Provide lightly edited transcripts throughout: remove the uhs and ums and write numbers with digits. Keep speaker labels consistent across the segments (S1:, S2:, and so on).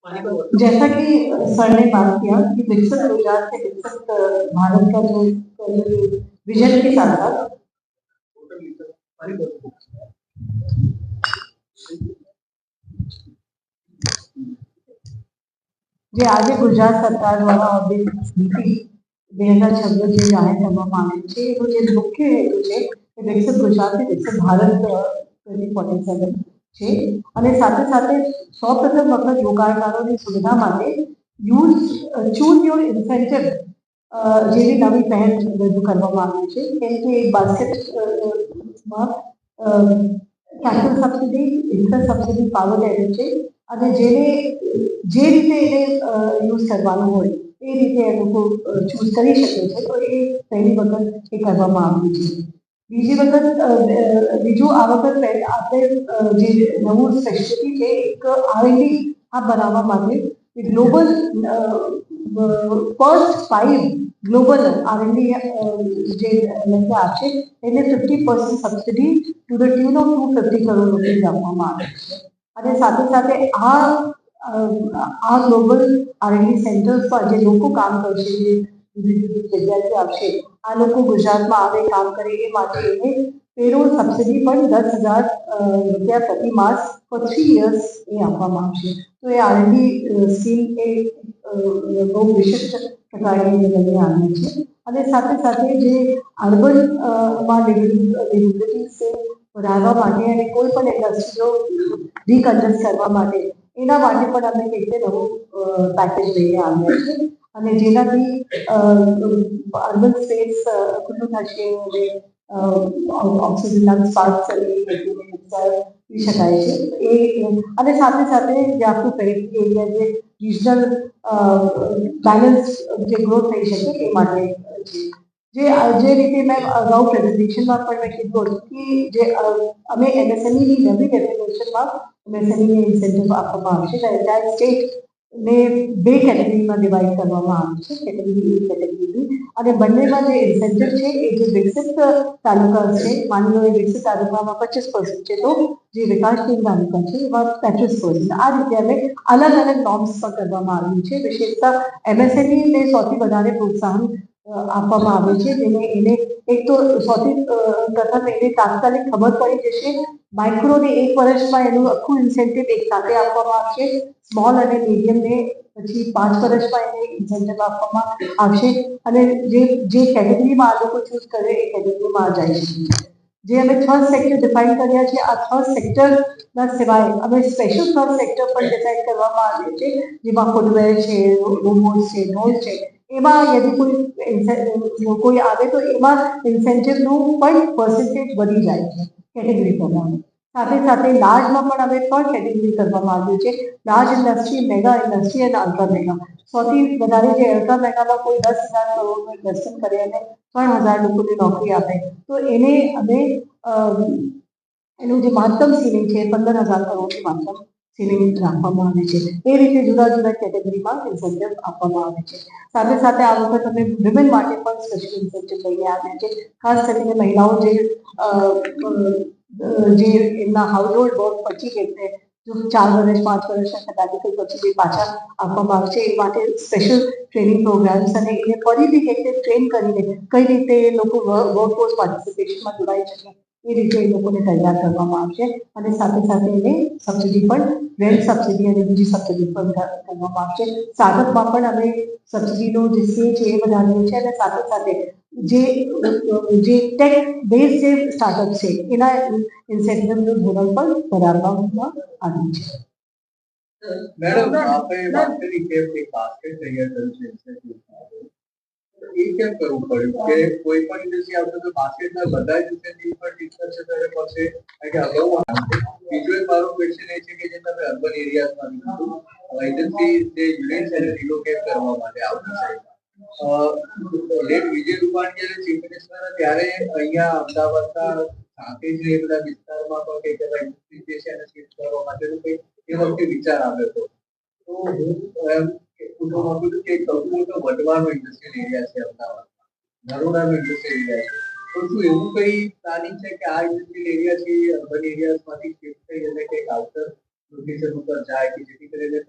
S1: जैसा कि सर ने बात किया कि विकसित गुजरात से विकसित भारत का जो विजन के साथ साथ જે આજે ગુજરાત સરકાર દ્વારા ઔદ્યોગિક નીતિ 2026 જે જાહેર કરવામાં આવી છે એનો જે મુખ્ય હેતુ છે કે વિકસિત ગુજરાતથી વિકસિત ભારત 2047 છે અને સાથે સાથે સૌપ્રથમ વખત રોકાણકારોની સુવિધા માટે યુઝ ચૂઝ યોર ઇન્સેન્ટિવ જેવી નવી પહેલ રજૂ કરવામાં આવી છે કેમ કે એક બાસ્કેટમાં capital subsidy interest subsidy power લેવું છે અને જેને જે રીતે એને યુઝ કરવાનું હોય એ રીતે એ લોકો ચૂઝ કરી શકે છે તો એ પહેલી વખત એ કરવામાં આવ્યું છે બીજી વખત બીજું આ વખત આપણે જે નવું સ્પેશિયાલિટી છે એક આરએનડી આ બનાવવા માટે ગ્લોબલ ફર્સ્ટ 5 ગ્લોબલ આરએનડી જે લઈને આપશે એને 50% subsidy to the tune of 250 crore રૂપિયા આપવામાં આવે છે અને સાથે સાથે આ ગ્લોબલ આરએનડી સેન્ટર્સ પર જે લોકો કામ કરશે જે જગ્યાથી આવશે આ લોકો ગુજરાતમાં આવે કામ કરે એ માટે એને પેરોલ સબસિડી પણ 10,000 રૂપિયા પ્રતિ માસ ફોર 3 years એ આપવામાં આવશે તો એ આરએનડી સ્કીમ એ બહુ વિશિષ્ટ પ્રકારની લઈને આવી છે અને સાથે સાથે જે અર્બન માં લિબિલિટી વધારવા માટે અને કોઈ પણ ઇન્ડસ્ટ્રીઓ રિકન્ડક્ટ કરવા માટે એના માટે પણ અમે કંઈક નવું પેકેજ લઈને આવ્યા છે અને જેનાથી અર્બન સ્પેસ ખુલ્લું થશે અને ઓક્સિજનના સ્પાર્ક કરી શકાય છે એ અને સાથે સાથે જે આપણું પેરેન્ટી એરિયા જે રિજનલ બેલેન્સ જે ગ્રોથ થઈ શકે એ માટે છે જે રીતે મેં અગાઉ પ્રેઝન્ટેશનમાં પણ મેં કીધું હતું કે જે અમે એમએસએમઈની નવી ડેફિનેશનમાં એમએસએમઈને ઇન્સેન્ટિવ આપવામાં આવશે એન્ટાયર સ્ટેટને 2 કેટેગરીમાં ડિવાઈડ કરવામાં આવે છે કેટેગરી A કેટેગરી B અને બંનેમાં જે ઇન્સેન્ટિવ છે એ જે વિકસિત તાલુકા છે માની લો એ વિકસિત તાલુકામાં 25% છે તો જે વિકાસશીલ તાલુકા છે એમાં 35% આ રીતે અમે અલગ અલગ નોર્મ્સ પર કરવામાં આવ્યું છે વિશેષતા એમએસએમઈને સૌથી વધારે પ્રોત્સાહન આપવામાં આવે છે જેને એને એક તો સૌથી પ્રથમ એને તાત્કાલિક ખબર પડી જશે માઇક્રોને 1 વર્ષમાં એનું આખું ઇન્સેન્ટિવ એક સાથે આપવામાં આવશે સ્મોલ અને મીડિયમને પછી 5 વર્ષમાં એને ઇન્સેન્ટિવ આપવામાં આવશે અને જે કેટેગરીમાં આ લોકો ચૂઝ કરે એ કેટેગરીમાં જઈ શકે જે અમે થર્ડ સેક્ટર ડિફાઇન કર્યા છે આ થર્ડ સેક્ટરના સિવાય અમે સ્પેશિયલ થર્ડ સેક્ટર પણ ડિસાઇડ કરવામાં આવ્યું છે જેમાં ફૂટવેર છે રોબોટ્સ છે ડ્રોન્સ છે એમાં યદિ કોઈ આવે તો એમાં ઇન્સેન્ટિવનું પણ પર્સન્ટેજ વધી જાય છે કેટેગરી પ્રમાણે સાથે સાથે લાર્જમાં પણ હવે 3 કેટેગરી કરવામાં આવ્યું છે લાર્જ ઇન્ડસ્ટ્રી મેગા ઇન્ડસ્ટ્રી અને અલ્ટ્રા મેગા સૌથી વધારે જે અલ્ટ્રા મેગામાં કોઈ 10,000 કરોડનું ઇન્વેસ્ટમેન્ટ કરે અને 3,000 લોકોને નોકરી આપે તો એને અમે એનું જે મહત્તમ સીલિંગ છે 15,000 કરોડની મહત્તમ સીલિંગ રાખવામાં આવે છે એ રીતે જુદા જુદા કેટેગરીમાં ઇન્સેન્ટિવ આપવામાં આવે છે સાથે સાથે આ વખત અમે વિમેન માટે પણ સ્પેશિયલ ઇન્સેન્ટિવ લઈને આવ્યા છે ખાસ કરીને મહિલાઓ જે એમના હાઉસહોલ્ડ વર્ક પછી એટલે જો 4 વર્ષ 5 વર્ષના સબેટિકલ પછી જે પાછા આપવામાં આવશે એ માટે સ્પેશિયલ ટ્રેનિંગ પ્રોગ્રામ્સ અને એને ફરીથી કંઈક ટ્રેન કરીને કઈ રીતે એ લોકો વર્કફોર્સ પાર્ટિસિપેશનમાં જોડાઈ શકે એ રીતે એ લોકોને તૈયાર કરવામાં આવશે અને સાથે સાથે એને સબસિડી પણ રેન્ટ સબસિડી અને બીજી સબસિડી પણ કરવામાં આવશે સ્ટાર્ટઅપમાં પણ અમે સબસિડીનો જે સે છે એ વધારીએ છીએ અને સાથે સાથે જે ટેક બેઝ જે સ્ટાર્ટઅપ છે એના ઇન્સેન્ટિવનું ધોરણ પણ વધારવામાં આવ્યું છે
S2: मैडम आपने बात करी कि एक बास्केट तैयार करूं છે ઇન્સેન્ટિવ એ કેમ કરવું પડ્યું કે કોઈ પણ ઇન્ડસ્ટ્રી આવશે તો બાસ્કેટના બધા જ ઇન્સેન્ટિવ પર ડિસ્કસ કરે પછી કે અગાઉ બીજો એક મારો ક્વેશ્ચન એ છે કે જે તમે અર્બન એરિયાઝમાં કીધું એજન્સી જે યુનિટ છે રિલોકેટ કરવા માટે આવતી છે લેટ વિજય રૂપાણી જ્યારે ચીફ મિનિસ્ટર ત્યારે અહીંયા અમદાવાદના સાથે જ એ બધા વિસ્તારમાં પણ કંઈક ઇન્ડસ્ટ્રી જે છે એને શિફ્ટ કરવા માટેનું કંઈક એ વખતે વિચાર આવ્યો હતો તો હું પૂછવા માંગુ છું કે સૌથી મોટો વટવાનો ઇન્ડસ્ટ્રીયલ એરિયા છે અમદાવાદમાં નરોડાનો ઇન્ડસ્ટ્રીયલ એરિયા છે તો શું એવું કઈ પ્લાનિંગ છે કે આ ઇન્ડસ્ટ્રીયલ એરિયા છે અર્બન એરિયાઝમાંથી શિફ્ટ થઈ અને કંઈક આઉટર લોકેશન ઉપર જાય કે જેથી કરીને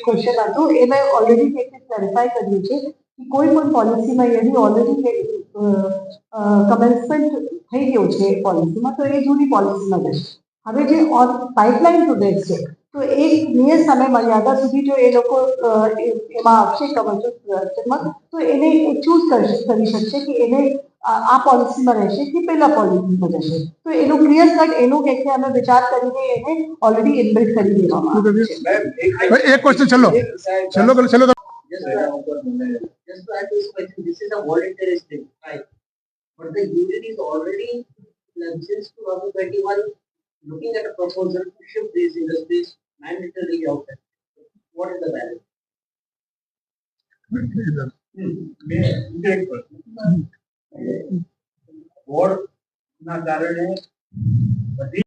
S1: ક્વેશ્ચન હતો એ મેં ઓલરેડી ક્લેરિફાઈ કર્યું છે કે કોઈ પણ પોલિસીમાં યદી ઓલરેડી કમેન્સમેન્ટ થઈ ગયો છે પોલિસીમાં તો એ જૂની પોલિસીમાં જશે. હવે જે પાઇપલાઇન પ્રોજેક્ટ છે તો એક નિયત સમય મર્યાદા સુધી જો એ લોકો એમાં આવશે કમર્શિયલ તો એને ચૂઝ કરી શકશે કે એને આ પોલિસીમાં રહેશે કે પેલા પોલિસીમાં જશે. તો એનું ક્લિયર કટ એનું કે અમે વિચાર કરીને એને ઓલરેડી ઇનબિલ્ટ કરી દેવામાં આવે છે.
S3: એક ક્વેશ્ચન છેલ્લો
S2: Just to add to this question, this is a voluntary thing, right? But the union is already since 2021 looking at a proposal to shift these industries mandatorily outside. What is the value? Board ના કારણે બધી